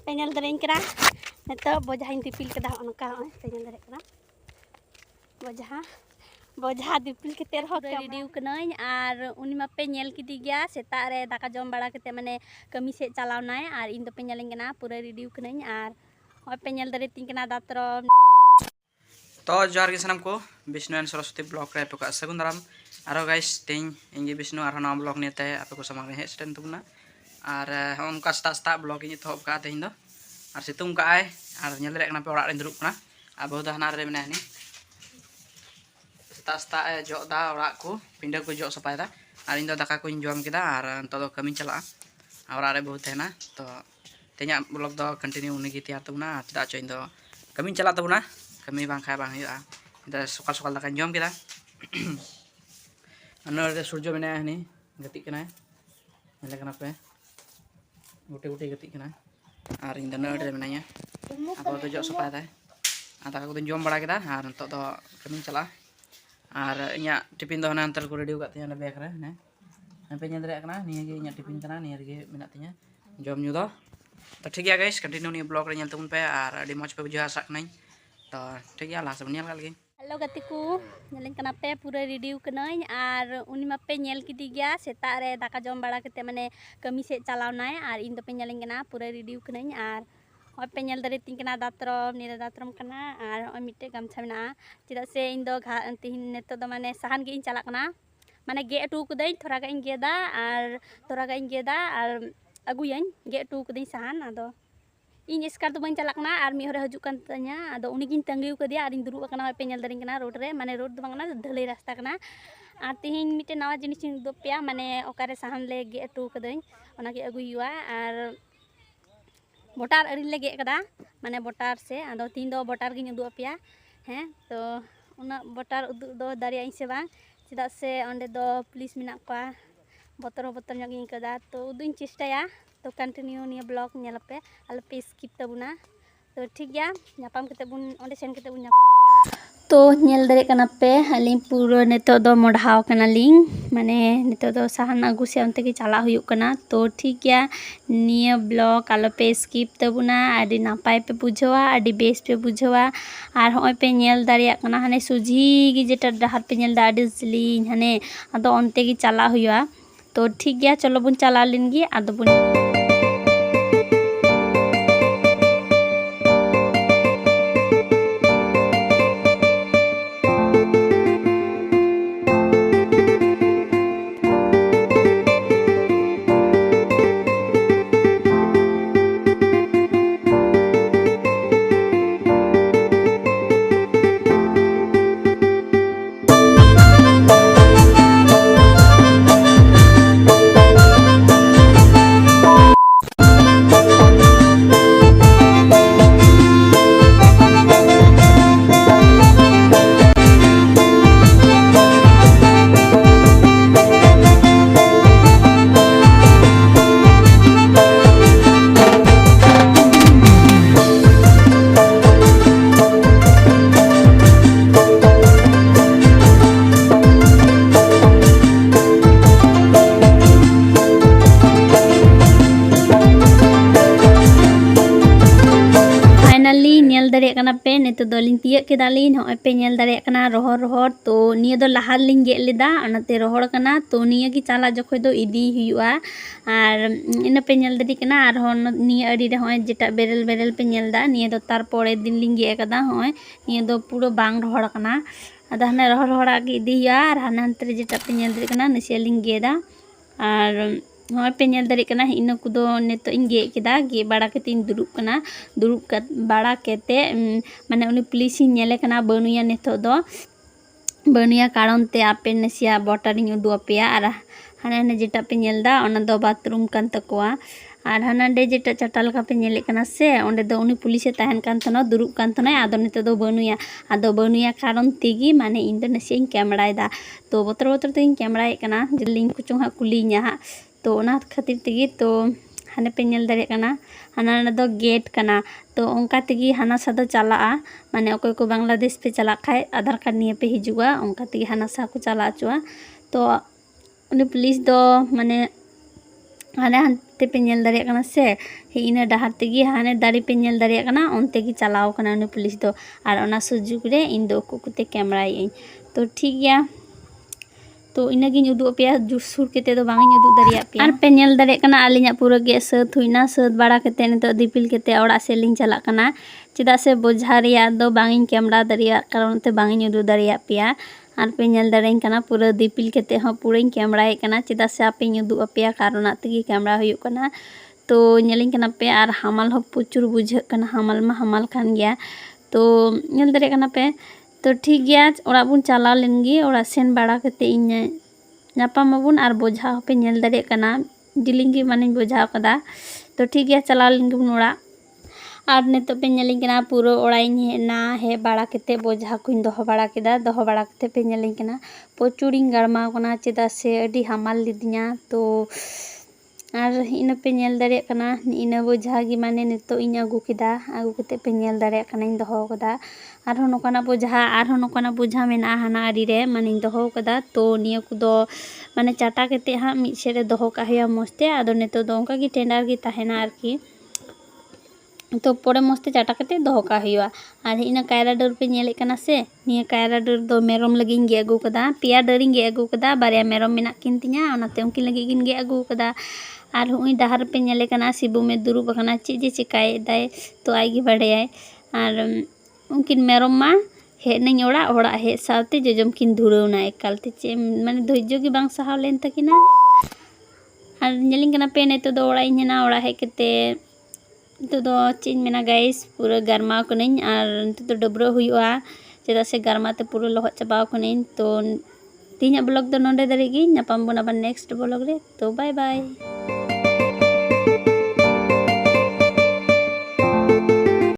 पे ñel dareñ kena neto bojah dipil kedah onka pe ñel dare kena bojah dipil kete rho रिडिउ Kanai और उनी मा पे ñel किदी गया सेता रे दाका जम बड़ा कते माने कमी से चलावनाय और इन दो पे ñeliñ कना पूरा रिडिउ कनाई और होय पे ñel दारे तिं कना दात्रम तो जोहार गे सानाम को विष्णु एंड सरस्वती ब्लॉग रे पे सगुन दाराम आरो गाइस तें इंगे विष्णु आरो ना ब्लॉग नेते आपे को समांग हे स्टेन तुमना और हम का स्टा ब्लॉग इन तो का तें दो और सितुंग का आय और ñel रे कना पे ओड़ा रे दुरुब कना आ बहुत हना रे मेना हनी स्टा जो दा ओड़ा को पिंडा को जो सपाय दा और इन दो दाका को जम केदा और तो दो कमी चला ओड़ा रे बहुत हेना तो तेኛ ब्लॉग दो कंटिन्यू उनी गी तैयार तुमना चदा चो इन दो कमी चला तुमना kami bang kaya bang ya kita sokal dakan jom kita anu ada surjo mana ini getik kena nyala kenapa gute getik kena hari ini anu ada mana ya apa tuh jauh supaya teh atau aku tuh jom balik kita hari untuk tuh kami celah hari nya tipin tuh nanti aku radio katanya ada beker nih sampai nyandra kena nih lagi nya tipin kena nih lagi minatnya jom nyudo तो ठीक है guys continue नी blog रे nyel tumun pe ar adi moj pe buja sak nañ तो ठीक है last nyel kali hello गतिकु ñeliñ कना पे पूरा रिडिउ कनाई और उनी मा पे ñel किदी गया सेता रे दाका जम बड़ा कते माने कमी से चलावनाय और इन दो पे ñeliñ कना पूरा रिडिउ कनाई और होय पे ñel दारे तिं कना दात्रम निरा दात्रम कना और होय मिटे गामछा मेना चेदा से इन दो तिहिन नेतो दो माने साहान गे इन चला कना माने गे अटू कदई थोड़ा गा इन गेदा और थोड़ा गा इन गेदा और अगुयन गे अटू कदई साहान आदो इन स्कार तो बन चलाकना और मी हरे हजु कान तanya आदो उनी गिन तंगिउ कदिया और इन दुरुब कना होय पे ñel दारिं कना रोड रे माने रोड दो बांगना ढलई रास्ता कना और तिहिन मिटे नवा जिनिस इन दो पेया माने ओकारे साहान ले गे अटू कदई ओना के अगु हुआ और बोटार अरी ले गे कदा माने बोटार से आदो तीन दो बोटार गिन उदु पेया हैं तो उना बोटार उदु दो दारिया इन से बांग चेदा से ओंडे दो पुलिस मेना को बोतर ᱧᱚᱜ ᱤᱧ ᱠᱟᱫᱟ तो उदुᱧ चेष्टाया तो कंटिन्यू निया ब्लॉग पे अलपे स्किप तबुना तो ठीक गया नापाम कते बुन ओंडे सेन कते बुन तो ñel दारे कना पे अलिंग पूरा नेतो दो मोढ़ाव कना लिंग माने नेतो दो साहन अगु से अंते की चला हुयुक कना तो ठीक गया निया ब्लॉग अलपे स्किप तबुना आदि नापाय पे बुझवा आदि बेस पे बुझवा और होय पे ñel दारे कना हाने सुजी गी जेटा डहार पे ñel दा आदि जलिंग हाने आदो अंते की चला हुयुआ तो ठीक गया चलो बुन चला लेंगे आदो बुन दारे कना पे नेतो दोलिन तियक केदालिन होय पे ñel दारे कना रोहर तो निया दो लहार लिंग गे लेदा अनते रोहर कना तो निया की चाला जखोय दो इदी हुयुआ और इन पे ñel दारी कना और होन निया अडी रे होय जेटा बेरल पे ñel दा निया दो तार परे दिन लिंग गे कदा होय निया दो पूरो बांग रोहर कना आदा हने रोहर आगे इदी हुआ और हनंतरे जेटा पे ñel दारी कना नसिया लिंग गेदा और होय पे ñel दारी कना इन कुदो नेतो इन गे केदा गे बड़ा केते इन दुरुब बड़ा केते माने उनी पुलिस इन ñele कना बनुया नेतो दो बनुया कारण ते आपे नसिया बोटार इन उदु अपेया और हाने जेटा पे ñel दा ओना दो बाथरूम कान तकोआ और हानांडे जेटा चटाल का पे ñele कना से ओंडे दो उनी पुलिस तहन कान तनो दुरुब कान तनो आदो नेतो दो बनुया कारण तेगी माने इन दो नसिया इन कैमरायदा तो बोतर ते इन कैमराय कना लिंक कुचों हा कुलिnya हा तो ओना खातिर तेगी तो हाने पे ñel दारे कना हाना दो गेट कना तो ओंका तेगी हाना सा दो चला माने अकोय को बांग्लादेश पे चला खाय आधार कार्ड निये पे हिजुआ ओंका तेगी हाना सा को चला चुआ तो उनी पुलिस दो माने हाने हानते पे नेल दाड़े कना से इन डाहार तेगी हाने दाड़ी पे नेल दाड़े कना उनते गी चलाव कना उनी पुलिस दो आर ओना सुजुग रे इन दो कुकुते कैमरा इन तो ठीक गया तो इनागिन उदुग पे सुर केते दो बांगिन उदुग दाड़िया पे आर पे नेल दाड़े कना आलिना पूरा गे सात हुइना सात बाड़ा केते नितो दिपिल केते ओड़ा से लिंग चला कना चेदा से बोझा रिया दो बांगिन कैमरा दाड़िया कारण ते बांगिन उदुग दाड़िया पेया आर पे नेल दाड़ेन कना पूरा दिपिल केते हो पूरा कैमरा कना चेदा से आपे उदुग पेया कारण तेगी कैमरा हुयुग कना तो नेलिंग कना पे आर हामाल हो प्रचुर बुझाग कना हामाल मा हामाल खान गया तो नेल दाड़े कना पे तो ठीक गया ओड़ा बुन चलाव लेनगी ओड़ा सेन बाड़ा केते इन नापामाबुन आर बोझा पे नेल दाड़े कना डिलिंगी माने बोझा कदा तो ठीक गया चलाव लेनगी बुन ओड़ा आर नितो पे नेलिंग कना पूरा ओड़ा इन हेना हे बाड़ा केते बोझा कुन दोहो बाड़ा केदा दोहो बाड़ा केते पे नेलिंग कना प्रचुरिंग गड़माव कना चेदा से अडी हामाल लिदिया तो आर इन पे नेल दाड़े कना इन बोझा गी माने नितो इन आगु केदा आगु केते पे नेल दाड़े कना इन दोहो कदा आरहो नोकाना बोझा मेना हाना आड़ी रे माने दोहो कदा तो निया कुदो माने चाटा केते हा मिद सेरे दोहो का हुआ मस्ते आदो नितो दो ओंका गी टेंडार गी ताहेना आरकी तो पोरे मस्ते चाटा केते दोहो का हुआ आर इन कायरा डर पे नेले कना से निया कायरा डर दो मेरम लगिन गे आगु कदा पिया डरिंग गे आगु कदा बारिया मेरम मेना किन तिया ओनाते उनकिन लगिन गे आगु कदा आर हुई डाहर पे नेले कना सिबू में दुरुब कना चेज जे चिकाय दाय तो आइगी बाड़ाय आर उनकिन मेरम मा हेजनाई ओड़ा हेज सावते जजम किन धुरौना एकालते चे माने धैर्य गी बांग साहाव लेन तकिना आर नेलिंग कना पे नितो दो ओड़ा इना ओड़ा हेज केते नितो दो चेज मेना गाइस पूरा गरमाव कनाई आर नितो दो डबरो हुयुआ चेदा से गरमाते पूरा लहद चाबाव कनाई तो तीना ब्लॉग दो नोंडे दारे गी नापाम बन आबार नेक्स्ट ब्लॉग रे तो बाय बाय।